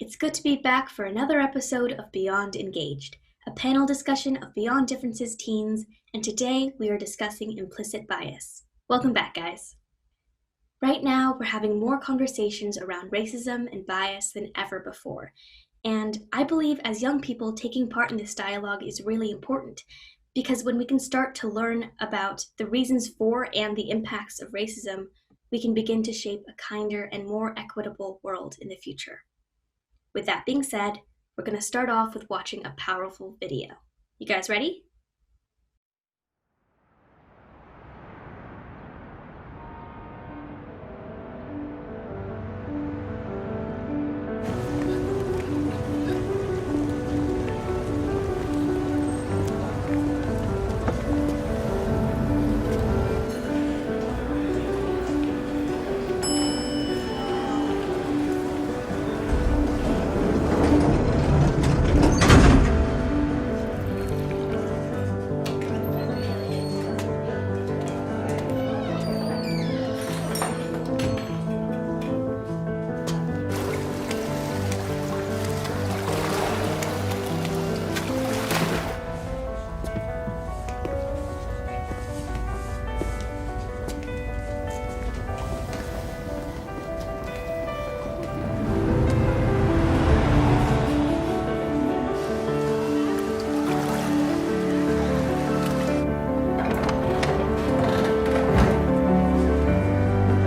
It's good to be back for another episode of Beyond Engaged, a panel discussion of Beyond Differences teens, and today we are discussing implicit bias. Welcome back, guys. Right now, we're having more conversations around racism and bias than ever before, and I believe as young people, taking part in this dialogue is really important, because when we can start to learn about the reasons for and the impacts of racism, we can begin to shape a kinder and more equitable world in the future. With that being said, we're going to start off with watching a powerful video. You guys ready?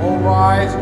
All rise.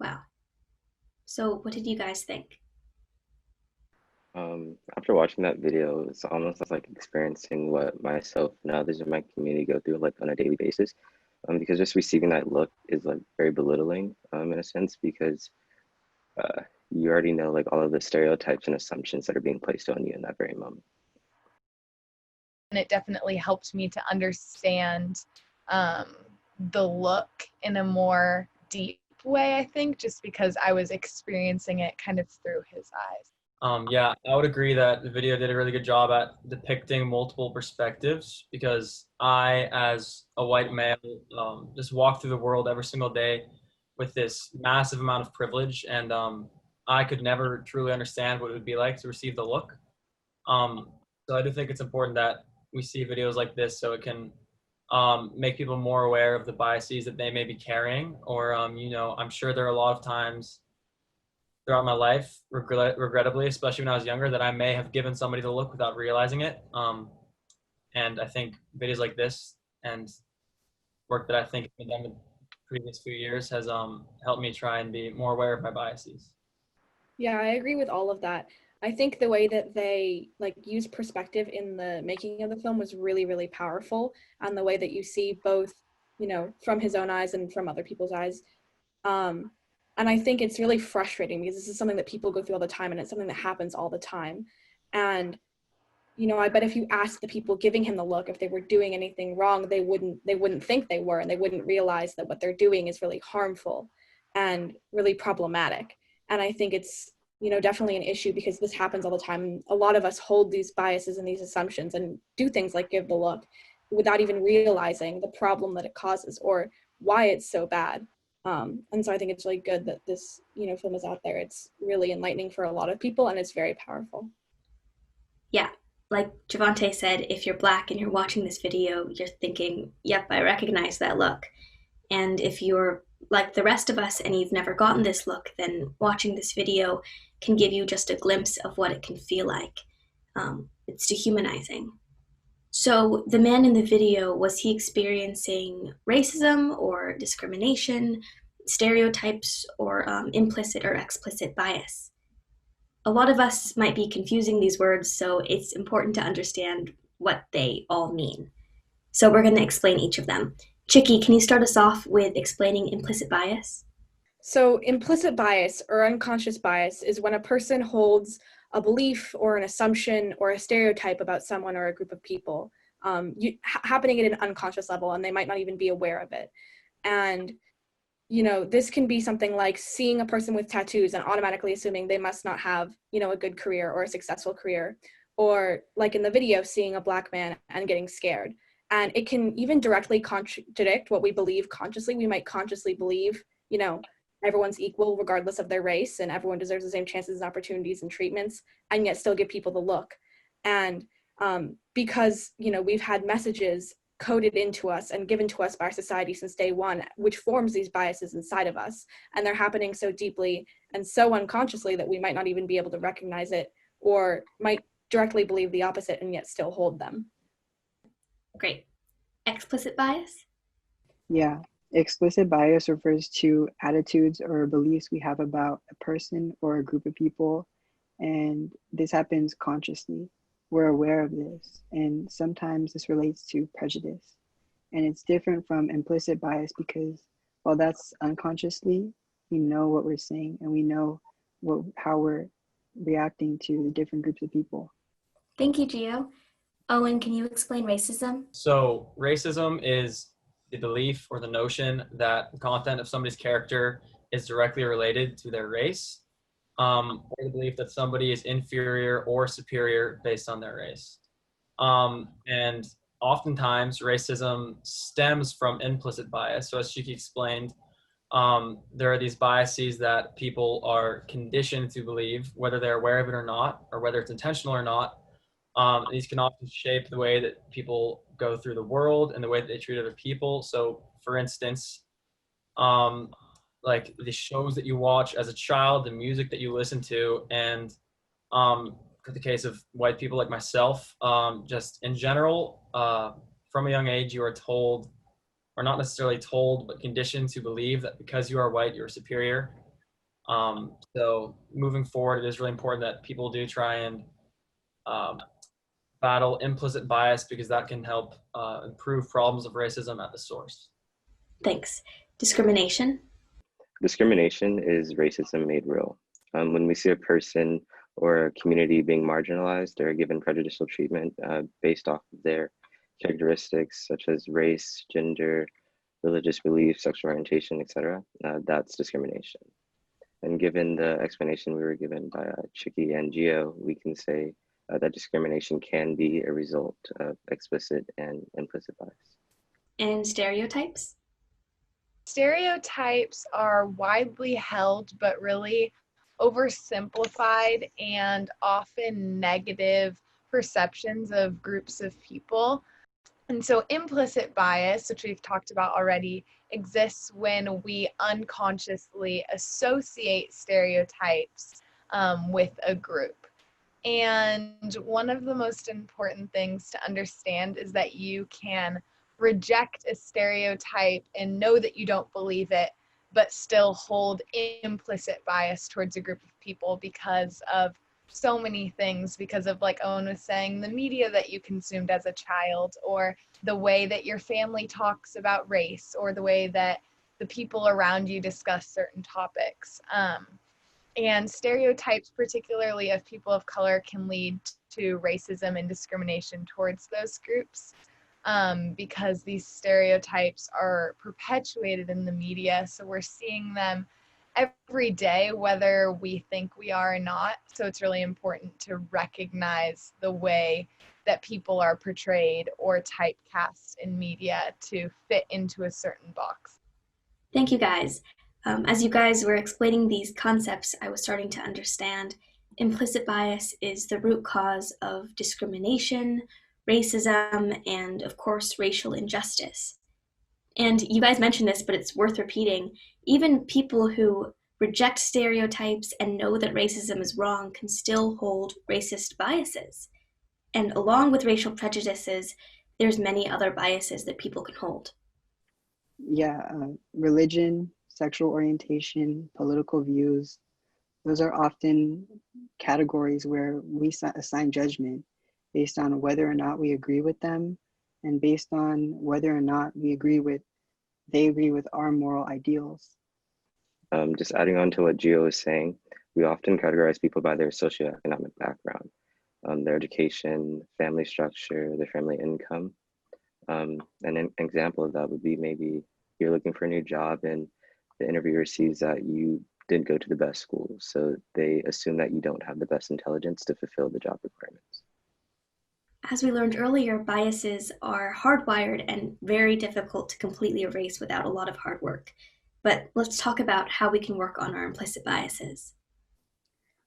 Wow. So, what did you guys think? After watching that video, it's almost like experiencing what myself and others in my community go through like on a daily basis. Because just receiving that look is like very belittling, in a sense, because you already know like all of the stereotypes and assumptions that are being placed on you in that very moment. And it definitely helped me to understand the look in a more deep way, I think, just because I was experiencing it kind of through his eyes. Yeah, I would agree that the video did a really good job at depicting multiple perspectives, because I, as a white male, just walk through the world every single day with this massive amount of privilege, and I could never truly understand what it would be like to receive the look. So I do think it's important that we see videos like this so it can make people more aware of the biases that they may be carrying, or I'm sure there are a lot of times throughout my life, regrettably, especially when I was younger, that I may have given somebody the look without realizing it. And I think videos like this and work that I think I've done in the previous few years has helped me try and be more aware of my biases. Yeah, I agree with all of that. I think the way that they use perspective in the making of the film was really, really powerful, and the way that you see both, from his own eyes and from other people's eyes. And I think it's really frustrating because this is something that people go through all the time, and it's something that happens all the time. And, I bet if you ask the people giving him the look if they were doing anything wrong, they wouldn't think they were, and they wouldn't realize that what they're doing is really harmful and really problematic. And I think it's, definitely an issue because this happens all the time. A lot of us hold these biases and these assumptions and do things like give the look without even realizing the problem that it causes or why it's so bad. And so I think it's really good that this, film is out there. It's really enlightening for a lot of people, and it's very powerful. Yeah, like Javante said, if you're Black and you're watching this video, you're thinking, yep, I recognize that look. And if you're like the rest of us and you've never gotten this look, then watching this video can give you just a glimpse of what it can feel like. It's dehumanizing. So the man in the video, was he experiencing racism or discrimination, stereotypes, or implicit or explicit bias? A lot of us might be confusing these words, so it's important to understand what they all mean. So we're going to explain each of them. Chicky, can you start us off with explaining implicit bias? So implicit bias or unconscious bias is when a person holds a belief or an assumption or a stereotype about someone or a group of people, happening at an unconscious level, and they might not even be aware of it. And this can be something like seeing a person with tattoos and automatically assuming they must not have, a good career or a successful career, or like in the video, seeing a Black man and getting scared. And it can even directly contradict what we believe consciously. We might consciously believe, everyone's equal regardless of their race, and everyone deserves the same chances and opportunities and treatments, and yet still give people the look. And because, we've had messages coded into us and given to us by our society since day one, which forms these biases inside of us. And they're happening so deeply and so unconsciously that we might not even be able to recognize it, or might directly believe the opposite and yet still hold them. Great. Explicit bias? Yeah, explicit bias refers to attitudes or beliefs we have about a person or a group of people, and this happens consciously. We're aware of this, and sometimes this relates to prejudice. And it's different from implicit bias because, while that's unconsciously, we know what we're saying and we know how we're reacting to the different groups of people. Thank you, Gio. Owen, can you explain racism? So racism is the belief or the notion that the content of somebody's character is directly related to their race, or the belief that somebody is inferior or superior based on their race. And oftentimes racism stems from implicit bias. So as Shiki explained, there are these biases that people are conditioned to believe, whether they're aware of it or not, or whether it's intentional or not. These can often shape the way that people go through the world and the way that they treat other people. So for instance, like the shows that you watch as a child, the music that you listen to, and for the case of white people like myself, just in general, from a young age, you are told, or not necessarily told, but conditioned to believe that because you are white, you're superior. So moving forward, it is really important that people do try and battle implicit bias, because that can help improve problems of racism at the source. Thanks. Discrimination? Discrimination is racism made real. When we see a person or a community being marginalized or given prejudicial treatment based off of their characteristics such as race, gender, religious beliefs, sexual orientation, etc., that's discrimination. And given the explanation we were given by Chiki and Gio, we can say that discrimination can be a result of explicit and implicit bias. And stereotypes? Stereotypes are widely held, but really oversimplified and often negative perceptions of groups of people. And so implicit bias, which we've talked about already, exists when we unconsciously associate stereotypes with a group. And one of the most important things to understand is that you can reject a stereotype and know that you don't believe it, but still hold implicit bias towards a group of people because of so many things, because of, like Owen was saying, the media that you consumed as a child, or the way that your family talks about race, or the way that the people around you discuss certain topics. And stereotypes, particularly of people of color, can lead to racism and discrimination towards those groups, because these stereotypes are perpetuated in the media. So we're seeing them every day, whether we think we are or not. So it's really important to recognize the way that people are portrayed or typecast in media to fit into a certain box. Thank you, guys. As you guys were explaining these concepts, I was starting to understand implicit bias is the root cause of discrimination, racism, and of course, racial injustice. And you guys mentioned this, but it's worth repeating. Even people who reject stereotypes and know that racism is wrong can still hold racist biases. And along with racial prejudices, there's many other biases that people can hold. Yeah, religion, sexual orientation, political views, those are often categories where we assign judgment based on whether or not we agree with them, and based on whether or not they agree with our moral ideals. Just adding on to what Gio was saying, we often categorize people by their socioeconomic background, their education, family structure, their family income. An example of that would be maybe you're looking for a new job and the interviewer sees that you didn't go to the best school, so they assume that you don't have the best intelligence to fulfill the job requirements. As we learned earlier, biases are hardwired and very difficult to completely erase without a lot of hard work. But let's talk about how we can work on our implicit biases.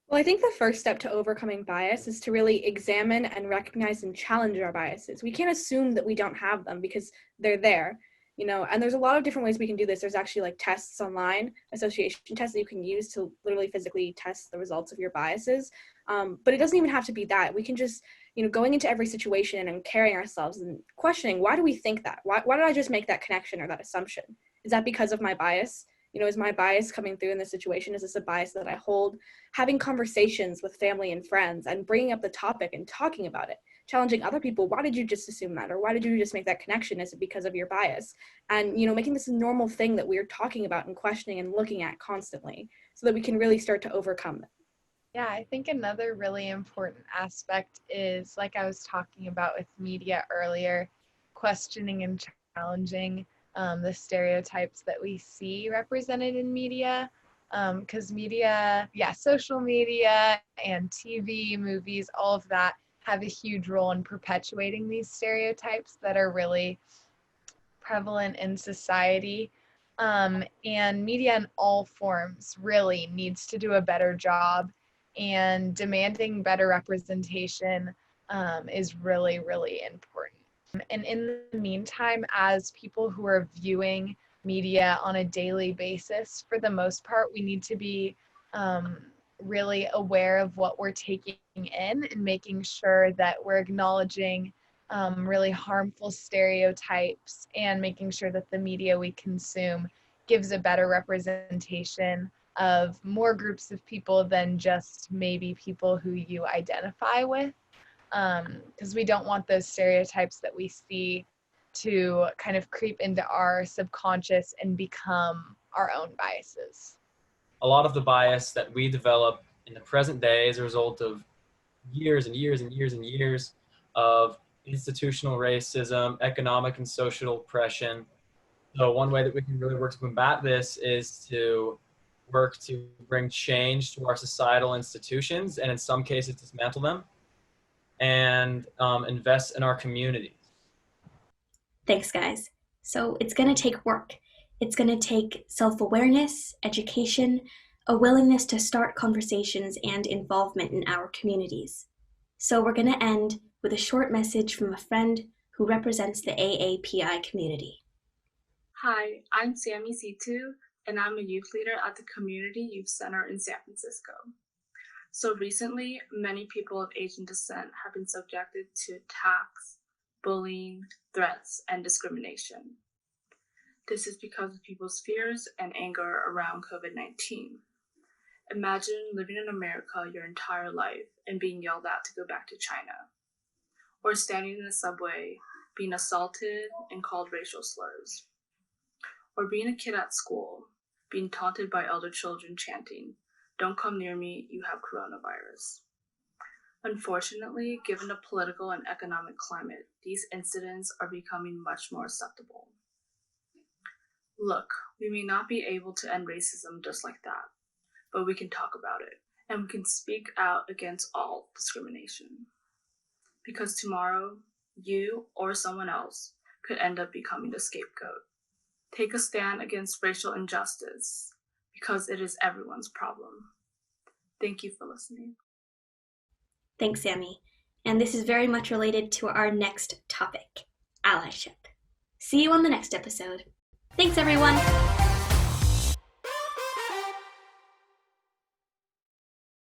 Well, I think the first step to overcoming bias is to really examine and recognize and challenge our biases. We can't assume that we don't have them because they're there, and there's a lot of different ways we can do this. There's actually like tests online, association tests that you can use to literally physically test the results of your biases. But it doesn't even have to be that. We can just, going into every situation and carrying ourselves and questioning, why do we think that? Why did I just make that connection or that assumption? Is that because of my bias? Is my bias coming through in this situation? Is this a bias that I hold? Having conversations with family and friends and bringing up the topic and talking about it, challenging other people. Why did you just assume that? Or why did you just make that connection? Is it because of your bias? And, making this a normal thing that we're talking about and questioning and looking at constantly so that we can really start to overcome it. Yeah, I think another really important aspect is, like I was talking about with media earlier, questioning and challenging the stereotypes that we see represented in media, because social media and TV, movies, all of that have a huge role in perpetuating these stereotypes that are really prevalent in society. And media in all forms really needs to do a better job, and demanding better representation is really, really important. And in the meantime, as people who are viewing media on a daily basis, for the most part, we need to be really aware of what we're taking in and making sure that we're acknowledging really harmful stereotypes and making sure that the media we consume gives a better representation of more groups of people than just maybe people who you identify with. Because we don't want those stereotypes that we see to kind of creep into our subconscious and become our own biases. A lot of the bias that we develop in the present day is a result of years and years and years and years of institutional racism, economic and social oppression. So one way that we can really work to combat this is to work to bring change to our societal institutions, and in some cases dismantle them, and invest in our communities. Thanks, guys. So it's going to take work. It's going to take self-awareness, education, a willingness to start conversations, and involvement in our communities. So we're going to end with a short message from a friend who represents the AAPI community. Hi, I'm Sammy Situ, and I'm a youth leader at the Community Youth Center in San Francisco. So recently, many people of Asian descent have been subjected to attacks, bullying, threats, and discrimination. This is because of people's fears and anger around COVID-19. Imagine living in America your entire life and being yelled at to go back to China, or standing in the subway, being assaulted and called racial slurs, or being a kid at school, being taunted by elder children chanting, "Don't come near me, you have coronavirus." Unfortunately, given the political and economic climate, these incidents are becoming much more acceptable. Look, we may not be able to end racism just like that, but we can talk about it, and we can speak out against all discrimination. Because tomorrow, you or someone else could end up becoming the scapegoat. Take a stand against racial injustice, because it is everyone's problem. Thank you for listening. Thanks, Sammy. And this is very much related to our next topic, allyship. See you on the next episode. Thanks, everyone.